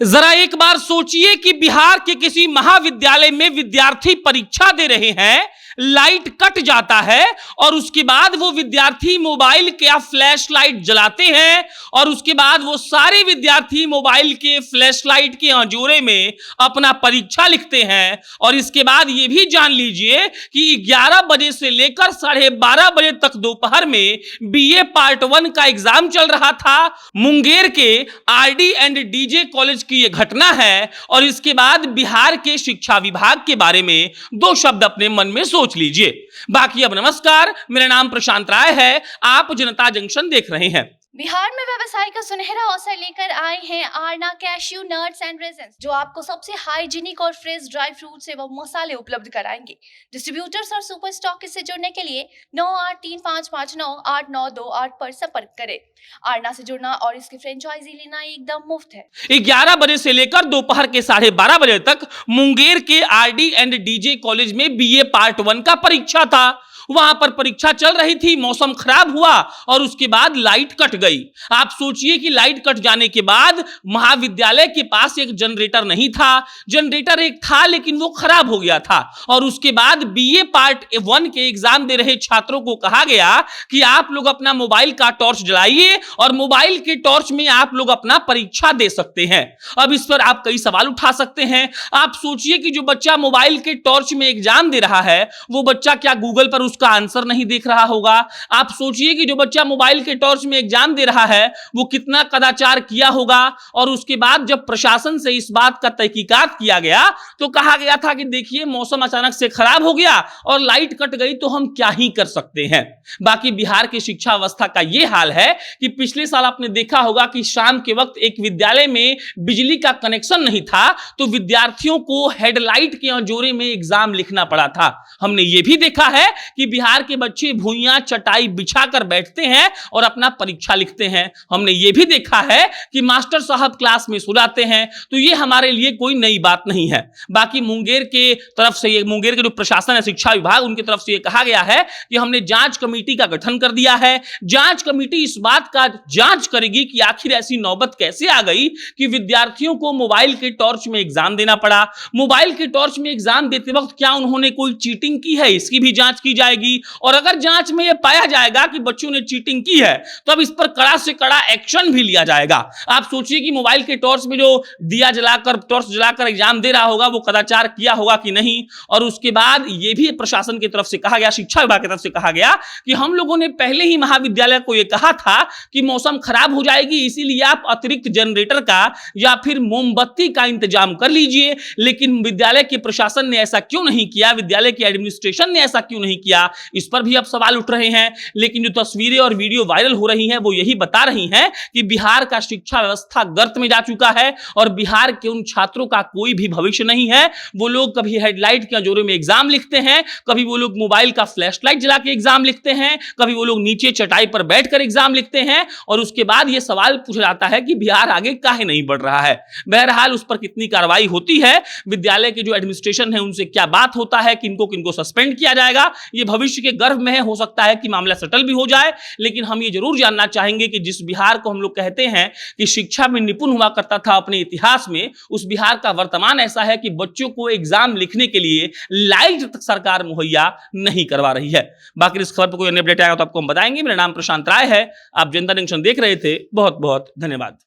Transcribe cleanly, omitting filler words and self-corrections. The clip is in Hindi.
जरा एक बार सोचिए कि बिहार के किसी महाविद्यालय में विद्यार्थी परीक्षा दे रहे हैं, लाइट कट जाता है और उसके बाद वो विद्यार्थी मोबाइल के फ्लैश लाइट जलाते हैं और उसके बाद वो सारे विद्यार्थी मोबाइल के फ्लैश लाइट के अंजोरे में अपना परीक्षा लिखते हैं। और इसके बाद ये भी जान लीजिए कि 11 बजे से लेकर 12:30 बजे तक दोपहर में बीए पार्ट 1 का एग्जाम चल रहा था। मुंगेर के आरडी एंड डीजे कॉलेज की यह घटना है। और इसके बाद बिहार के शिक्षा विभाग के बारे में 2 शब्द अपने मन में सोच लीजिए। बाकी अब नमस्कार, मेरा नाम प्रशांत राय है, आप जनता जंक्शन देख रहे हैं। बिहार में व्यवसाय का सुनहरा अवसर लेकर आए हैं Aarna cashew nuts and resins, जो आपको सबसे हाइजीनिक और फ्रेश ड्राई फ्रूट्स एवं मसाले उपलब्ध कराएंगे। डिस्ट्रीब्यूटर्स और सुपर स्टॉकिस्ट से जुड़ने के लिए 9835598928 पर संपर्क करें। आरना से जुड़ना और इसकी फ्रेंचाइजी लेना एकदम मुफ्त है। 11 बजे से लेकर दोपहर के 12:30 बजे तक मुंगेर के आरडी एंड डीजे कॉलेज में बीए पार्ट 1 का परीक्षा था। वहां पर परीक्षा चल रही थी, मौसम खराब हुआ और उसके बाद लाइट कट गई। आप सोचिए कि लाइट कट जाने के बाद महाविद्यालय के पास एक जनरेटर नहीं था, जनरेटर एक था लेकिन वो खराब हो गया था। और उसके बाद बीए पार्ट 1 के एग्जाम दे रहे छात्रों को कहा गया कि आप लोग अपना मोबाइल का टॉर्च जलाइए और मोबाइल के टॉर्च में आप लोग अपना परीक्षा दे सकते हैं। अब इस पर आप कई सवाल उठा सकते हैं। आप सोचिए कि जो बच्चा मोबाइल के टॉर्च में एग्जाम दे रहा है, वो बच्चा क्या गूगल पर उसका आंसर नहीं देख रहा होगा? आप सोचिए कि जो बच्चा मोबाइल के टॉर्च में एग्जाम दे रहा है, वो कितना कदाचार किया होगा। और उसके बाद जब प्रशासन से इस बात का तहकीकात किया गया तो कहा गया था कि देखिए मौसम अचानक से खराब हो गया और लाइट कट गई तो हम क्या ही कर सकते हैं। बाकी बिहार की शिक्षा व्यवस्था का यह हाल है कि पिछले साल आपने देखा होगा कि शाम के वक्त एक विद्यालय में बिजली का कनेक्शन नहीं था तो विद्यार्थियों को हेडलाइट के अंजोरे में एग्जाम लिखना पड़ा था। हमने यह भी देखा है कि बिहार के बच्चे भुइयां चटाई बिछाकर बैठते हैं और अपना परीक्षा लिखते हैं। हमने यह भी देखा है कि मास्टर साहब क्लास में सुलाते हैं। तो यह हमारे लिए कोई नई बात नहीं है। बाकी मुंगेर के तरफ से, मुंगेर के जो प्रशासन है, शिक्षा विभाग, उनकी तरफ से यह कहा गया है कि हमने जांच कमेटी का गठन कर दिया है। जांच कमेटी इस बात का जांच करेगी कि आखिर ऐसी नौबत कैसे आ गई कि विद्यार्थियों को मोबाइल के टॉर्च में एग्जाम देना पड़ा। मोबाइल के टॉर्च में एग्जाम देते वक्त क्या उन्होंने कोई चीटिंग की है, इसकी भी जांच की जाएगी। और अगर जांच में यह पाया जाएगा कि बच्चों ने चीटिंग की है तो अब इस पर कड़ा से कड़ा एक्शन भी लिया जाएगा। आप सोचिए कि मोबाइल के टॉर्च में जो दिया जलाकर, टॉर्च जलाकर एग्जाम दे रहा होगा, वो कदाचार किया होगा कि नहीं। और उसके बाद यह भी प्रशासन की तरफ से कहा गया, शिक्षा विभाग की तरफ से कहा गया कि हम लोगों ने पहले ही महाविद्यालय को यह कहा था कि मौसम खराब हो जाएगी, इसीलिए आप अतिरिक्त जनरेटर का या फिर मोमबत्ती का इंतजाम कर लीजिए। लेकिन विद्यालय के प्रशासन ने ऐसा क्यों नहीं किया, विद्यालय की एडमिनिस्ट्रेशन ने ऐसा क्यों नहीं किया, इस पर भी अब सवाल उठ रहे हैं। लेकिन जो तस्वीरें और वीडियो वायरल हो रही हैं वो यही बता रही हैं कि बिहार का शिक्षा व्यवस्था गर्त में जा चुका है और बिहार के उन छात्रों का कोई भी भविष्य नहीं है। वो लोग कभी हेडलाइट के अंजोरे में एग्जाम लिखते हैं, कभी वो लोग मोबाइल का फ्लैशलाइट जला के एग्जाम लिखते हैं, कभी वो लोग नीचे चटाई पर बैठकर एग्जाम लिखते हैं। और उसके बाद ये सवाल पूछा जाता है कि बिहार आगे काहे नहीं बढ़ रहा है। बहरहाल उस पर कितनी कार्रवाई होती है, विद्यालय के जो एडमिनिस्ट्रेशन है उनसे क्या बात होता है, किनको किनको सस्पेंड किया जाएगा, ये भविष्य के गर्भ में है। हो सकता है कि मामला सेटल भी हो जाए। लेकिन हम ये जरूर जानना चाहेंगे कि जिस बिहार को हम लोग कहते हैं कि शिक्षा में निपुण हुआ करता था अपने इतिहास में, उस बिहार का वर्तमान ऐसा है कि बच्चों को एग्जाम लिखने के लिए लाइट तक सरकार मुहैया नहीं करवा रही है। बाकी इस खबर पर कोई अन्य अपडेट आएगा तो आपको हम बताएंगे। मेरा नाम प्रशांत राय है, आप जनता जंक्शन देख रहे थे। बहुत बहुत धन्यवाद।